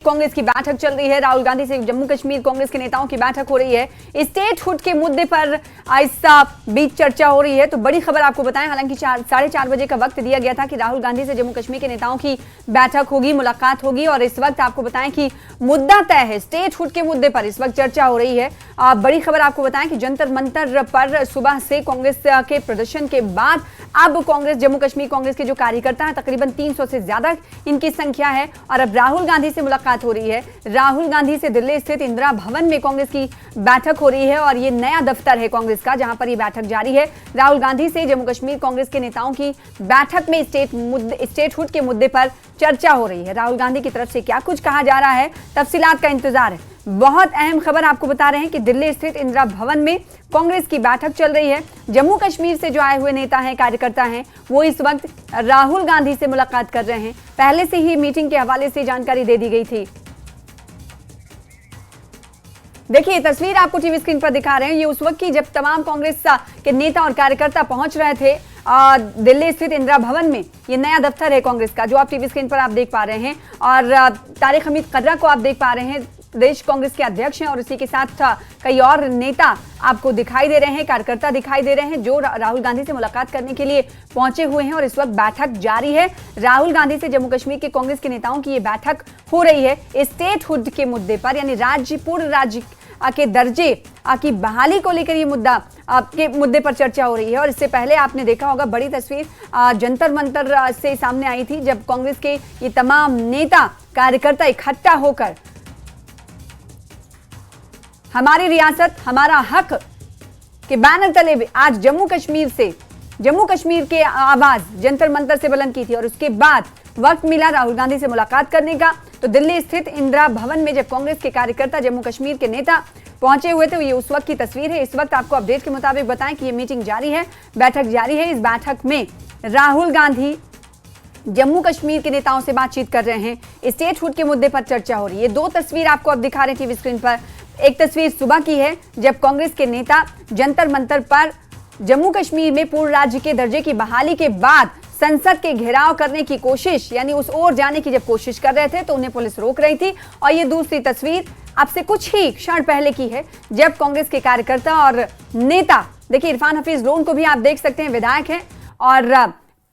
कांग्रेस की बैठक चल रही है। राहुल गांधी से जम्मू कश्मीर कांग्रेस के नेताओं की बैठक हो रही है। स्टेटहुड के मुद्दे पर इस बीच चर्चा हो रही है। तो बड़ी खबर आपको बताएं, हालांकि 4:30 बजे का वक्त दिया गया था कि राहुल गांधी से जम्मू कश्मीर के नेताओं की बैठक होगी, मुलाकात होगी। और इस वक्त आपको बताएं कि मुद्दा तय है, स्टेटहुड के मुद्दे पर इस वक्त चर्चा हो रही है। बड़ी खबर आपको बताएं कि जंतर मंतर पर सुबह से कांग्रेस के प्रदर्शन के बाद अब कांग्रेस जम्मू कश्मीर कांग्रेस के जो कार्यकर्ता हैं, तकरीबन 300 से ज्यादा इनकी संख्या है, और अब राहुल गांधी से मुलाकात हो रही है। राहुल गांधी से दिल्ली स्थित इंदिरा भवन में कांग्रेस की बैठक हो रही है, और ये नया दफ्तर है कांग्रेस का, जहां पर ये बैठक जारी है। राहुल गांधी से जम्मू कश्मीर कांग्रेस के नेताओं की बैठक में स्टेटहुड के मुद्दे पर चर्चा हो रही है। राहुल गांधी की तरफ से क्या कुछ कहा जा रहा है, तफसीलात का इंतजार है। बहुत अहम खबर आपको बता रहे हैं कि दिल्ली स्थित इंदिरा भवन में कांग्रेस की बैठक चल रही है। जम्मू कश्मीर से जो आए हुए नेता हैं, कार्यकर्ता हैं, वो इस वक्त राहुल गांधी से मुलाकात कर रहे हैं। पहले से ही मीटिंग के हवाले से जानकारी दे दी गई थी। देखिए, तस्वीर आपको टीवी स्क्रीन पर दिखा रहे हैं। ये उस वक्त की जब तमाम कांग्रेस के नेता और कार्यकर्ता पहुंच रहे थे दिल्ली स्थित इंदिरा भवन में। ये नया दफ्तर है कांग्रेस का, जो आप टीवी स्क्रीन पर आप देख पा रहे हैं। और तारिक हमीद कर्रा को आप देख पा रहे हैं, प्रदेश कांग्रेस के अध्यक्ष हैं, और इसी के साथ कई और नेता आपको दिखाई दे रहे हैं, कार्यकर्ता दिखाई दे रहे हैं, जो राहुल गांधी से मुलाकात करने के लिए पहुंचे हुए हैं। और इस वक्त बैठक जारी है। राहुल गांधी से जम्मू कश्मीर के कांग्रेस के नेताओं की ये बैठक हो रही है स्टेटहुड के मुद्दे पर, यानी पूर्ण राज्य के दर्जे की बहाली को लेकर ये मुद्दे पर चर्चा हो रही है। और इससे पहले आपने देखा होगा, बड़ी तस्वीर जंतर मंतर से सामने आई थी, जब कांग्रेस के ये तमाम नेता कार्यकर्ता इकट्ठा होकर हमारी रियासत हमारा हक के बैनर तले आज जम्मू कश्मीर के आवाज जंतर मंतर से बुलंद की थी। और उसके बाद वक्त मिला राहुल गांधी से मुलाकात करने का, तो दिल्ली स्थित इंदिरा भवन में जब कांग्रेस के कार्यकर्ता जम्मू कश्मीर के नेता पहुंचे हुए थे, ये उस वक्त की तस्वीर है। इस वक्त आपको अपडेट के मुताबिक बताएं कि ये मीटिंग जारी है, बैठक जारी है। इस बैठक में राहुल गांधी जम्मू कश्मीर के नेताओं से बातचीत कर रहे हैं। स्टेटहुड के मुद्दे पर चर्चा हो रही है। दो तस्वीर आपको अब दिखा रहे हैं टीवी स्क्रीन पर। एक तस्वीर सुबह की है, जब कांग्रेस के नेता जंतर मंतर पर जम्मू कश्मीर में पूर्ण राज्य के दर्जे की बहाली के बाद संसद के घेराव करने की कोशिश, यानी उस ओर जाने की जब कोशिश कर रहे थे, तो उन्हें पुलिस रोक रही थी। और ये दूसरी तस्वीर अब से कुछ ही क्षण पहले की है, जब कांग्रेस के कार्यकर्ता और नेता, देखिए इरफान हफीज लोन को भी आप देख सकते हैं, विधायक हैं, और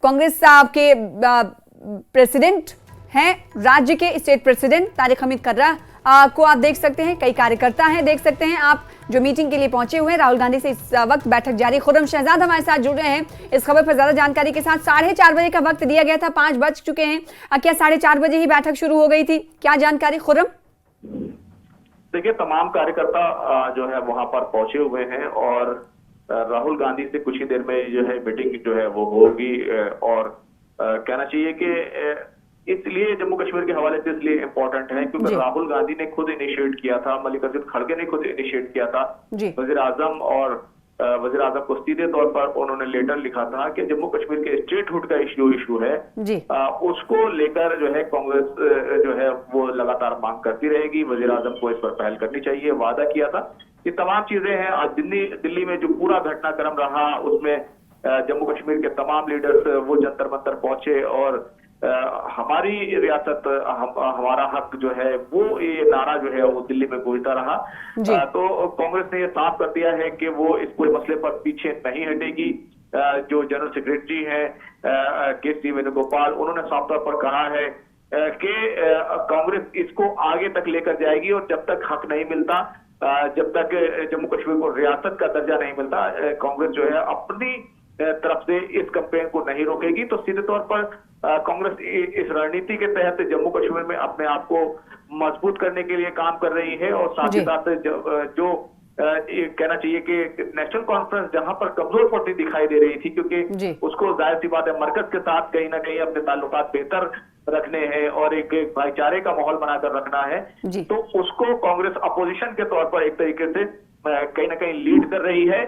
कांग्रेस के प्रेसिडेंट हैं, राज्य के स्टेट प्रेसिडेंट तारिक हमीद कर्रा को आप देख सकते हैं। कई कार्यकर्ता हैं, देख सकते हैं आप, जो मीटिंग के लिए पहुंचे हुए हैं। राहुल गांधी से इस वक्त बैठक जारी। खुर्रम शहजाद हमारे साथ जुड़ रहे हैं इस खबर पर ज्यादा जानकारी के साथ। 4:30 बजे का वक्त दिया गया था, 5 बज चुके हैं। क्या 4:30 बजे ही बैठक शुरू हो गई थी? क्या जानकारी खुर्रम? देखिए, तमाम कार्यकर्ता जो है वहां पर पहुंचे हुए हैं, और राहुल गांधी से कुछ ही देर में जो है मीटिंग जो है वो होगी। और कहना चाहिए कि इसलिए जम्मू कश्मीर के हवाले से इसलिए इम्पोर्टेंट है क्योंकि राहुल गांधी ने खुद इनिशिएट किया था, मल्लिकार्जुन खड़गे ने खुद इनिशिएट किया था। वजीर आजम को सीधे तौर पर उन्होंने लेटर लिखा था कि जम्मू कश्मीर के स्टेटहुड का इशू है, उसको लेकर जो है कांग्रेस जो है वो लगातार मांग करती रहेगी। वजीर आजम को इस पर पहल करनी चाहिए, वादा किया था। ये तमाम चीजें हैं। आज दिल्ली में जो पूरा घटनाक्रम रहा, उसमें जम्मू कश्मीर के तमाम लीडर्स वो जंतर मंतर पहुंचे, और हमारी रियासत हमारा हक जो है वो ये नारा जो है वो दिल्ली में गूंजता रहा। तो कांग्रेस ने ये साफ कर दिया है कि वो इस पूरे मसले पर पीछे नहीं हटेगी। जो जनरल सेक्रेटरी हैं के.सी. वेणुगोपाल, उन्होंने साफ तौर पर कहा है कि कांग्रेस इसको आगे तक लेकर जाएगी, और जब तक हक नहीं मिलता, जब तक जम्मू कश्मीर को रियासत का दर्जा नहीं मिलता, कांग्रेस जो है अपनी तरफ से इस कैंपेन को नहीं रोकेगी। तो सीधे तौर पर कांग्रेस इस रणनीति के तहत जम्मू कश्मीर में अपने आप को मजबूत करने के लिए काम कर रही है। और साथ ही साथ जो कहना चाहिए कि नेशनल कॉन्फ्रेंस जहां पर कमजोर पड़ती दिखाई दे रही थी, क्योंकि उसको जाहिर सी बात है मरकज के साथ कहीं ना कहीं अपने ताल्लुकात बेहतर रखने हैं और एक भाईचारे का माहौल बनाकर रखना है, तो उसको कांग्रेस अपोजिशन के तौर पर एक तरीके से कहीं ना कहीं लीड कर रही है।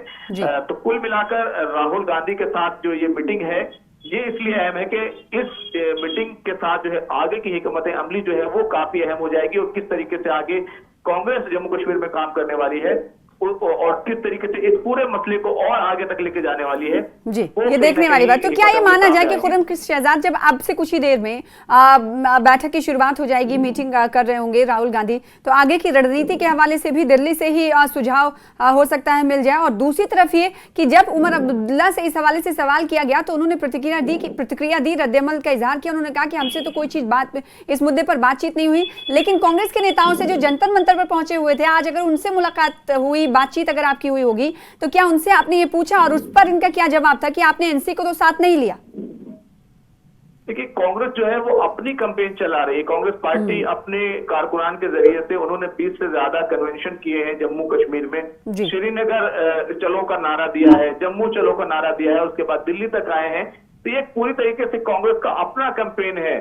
तो कुल मिलाकर राहुल गांधी के साथ जो ये मीटिंग है, ये इसलिए अहम है कि इस मीटिंग के साथ जो है आगे की हिकमत अमली जो है वो काफी अहम हो जाएगी, और किस तरीके से आगे कांग्रेस जम्मू कश्मीर में काम करने वाली है और किस तरीके से इस पूरे मसले को और आगे तक लेके जाने वाली है जी, वो ये कहीं देखने ना वाली बात। कहीं तो क्या ये एक माना सामने जाए कि आएगी। खुर्रम शहजाद जब अब से कुछ ही देर में बैठक की शुरुआत हो जाएगी, मीटिंग कर रहे होंगे राहुल गांधी, तो आगे की रणनीति के हवाले से भी दिल्ली से ही सुझाव हो सकता है मिल जाए। और दूसरी तरफ ये कि जब उमर अब्दुल्ला से इस हवाले से सवाल किया गया तो उन्होंने प्रतिक्रिया दी, रद्दअमल का इजहार किया। उन्होंने कहा कि हमसे तो कोई चीज इस मुद्दे पर बातचीत नहीं हुई, लेकिन कांग्रेस के नेताओं से जो जंतर मंतर पर पहुंचे हुए थे, आज अगर उनसे मुलाकात हुई, बातचीत अगर आपकी हुई होगी, तो क्या उनसे आपने ये पूछा और उस पर इनका क्या जवाब था कि आपने एनसी को तो साथ नहीं लिया? देखिए, कांग्रेस जो है वो अपनी कैंपेन चला रही है। कांग्रेस पार्टी अपने कारकुनान के जरिए से उन्होंने 20 से ज्यादा कन्वेंशन किए हैं जम्मू कश्मीर में। श्रीनगर चलो का नारा दिया है, जम्मू चलो का नारा दिया है, उसके बाद दिल्ली तक आए हैं। तो ये पूरी तरीके से कांग्रेस का अपना कैंपेन है।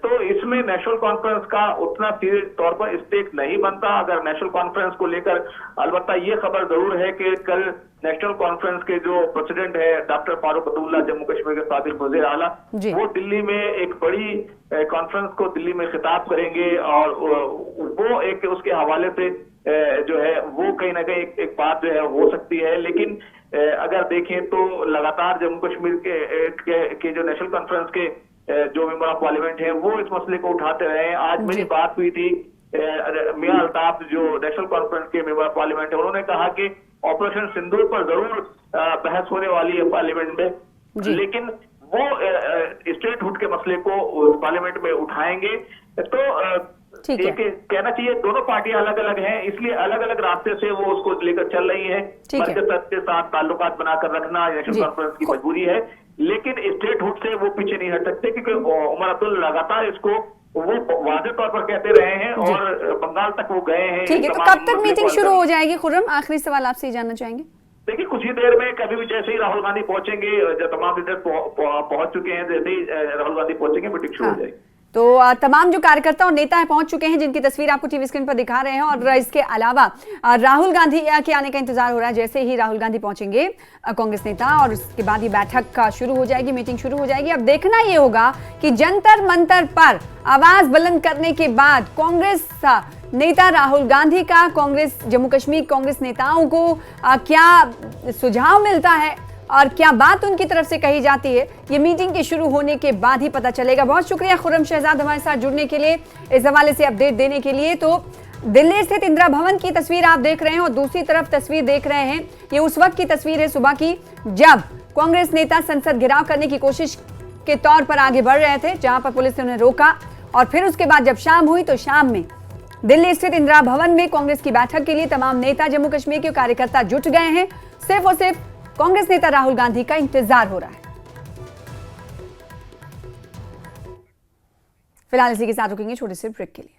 तो इसमें नेशनल कॉन्फ्रेंस का उतना सीधे तौर पर स्टेक नहीं बनता। अगर नेशनल कॉन्फ्रेंस को लेकर अलबत्ता ये खबर जरूर है कि कल नेशनल कॉन्फ्रेंस के जो प्रेसिडेंट है डॉक्टर फारूक अब्दुल्ला, जम्मू कश्मीर के साबिक वज़ीर आला, वो दिल्ली में एक बड़ी कॉन्फ्रेंस को दिल्ली में खिताब करेंगे और वो एक उसके हवाले से जो है वो कहीं ना कहीं एक बात जो है हो सकती है। लेकिन अगर देखें तो लगातार जम्मू कश्मीर के जो नेशनल कॉन्फ्रेंस के जो मेंबर ऑफ पार्लियामेंट हैं वो इस मसले को उठाते रहे हैं। आज मेरी बात हुई थी मियां अल्ताफ जो नेशनल कॉन्फ्रेंस के मेंबर ऑफ पार्लियामेंट है, उन्होंने कहा कि ऑपरेशन सिंदूर पर जरूर बहस होने वाली है पार्लियामेंट में, लेकिन वो स्टेटहुड के मसले को पार्लियामेंट में उठाएंगे। तो एक कहना चाहिए दोनों पार्टियां अलग अलग हैं, इसलिए अलग अलग रास्ते से वो उसको लेकर चल रही है। मध्यप्रदेश के साथ ताल्लुकात बनाकर रखना नेशनल कॉन्फ्रेंस की मजबूरी है, लेकिन स्टेटहुड से वो पीछे नहीं हट सकते, क्योंकि उमर अब्दुल्ला लगातार इसको वो वाज़ेह तौर पर कहते रहे हैं और बंगाल तक वो गए हैं। ठीक है, तो कब तक मीटिंग शुरू हो जाएगी खुर्रम? आखिरी सवाल आपसे जानना चाहेंगे। देखिए, कुछ ही देर में कभी भी जैसे ही राहुल गांधी पहुंचेंगे, जो तमाम लीडर पहुंच चुके हैं, जैसे ही राहुल गांधी पहुंचेंगे मीटिंग शुरू हो जाएगी। तो तमाम जो कार्यकर्ता और नेता पहुंच चुके हैं, जिनकी तस्वीर आपको टीवी स्क्रीन पर दिखा रहे हैं, और इसके अलावा राहुल गांधी के आने का इंतजार हो रहा है। जैसे ही राहुल गांधी पहुंचेंगे कांग्रेस नेता, और उसके बाद ये बैठक का शुरू हो जाएगी, मीटिंग शुरू हो जाएगी। अब देखना ये होगा कि जंतर मंतर पर आवाज बुलंद करने के बाद कांग्रेस नेता राहुल गांधी का कांग्रेस जम्मू कश्मीर कांग्रेस नेताओं को क्या सुझाव मिलता है और क्या बात उनकी तरफ से कही जाती है, ये मीटिंग के शुरू होने के बाद ही पता चलेगा। बहुत शुक्रिया खुर्रम शहजाद हमारे साथ जुड़ने के लिए, इस हवाले से अपडेट देने के लिए। तो दिल्ली स्थित इंदिरा भवन की तस्वीर आप देख रहे हैं और दूसरी तरफ तस्वीर देख रहे हैं, ये उस वक्त की तस्वीर है सुबह की, जब कांग्रेस नेता संसद घेराव करने की कोशिश के तौर पर आगे बढ़ रहे थे, जहां पर पुलिस ने उन्हें रोका। और फिर उसके बाद जब शाम हुई तो शाम में दिल्ली स्थित इंदिरा भवन में कांग्रेस की बैठक के लिए तमाम नेता, जम्मू कश्मीर के कार्यकर्ता जुट गए हैं। सिर्फ और सिर्फ कांग्रेस नेता राहुल गांधी का इंतजार हो रहा है। फिलहाल इसी के साथ रुकेंगे छोटे से ब्रेक के लिए।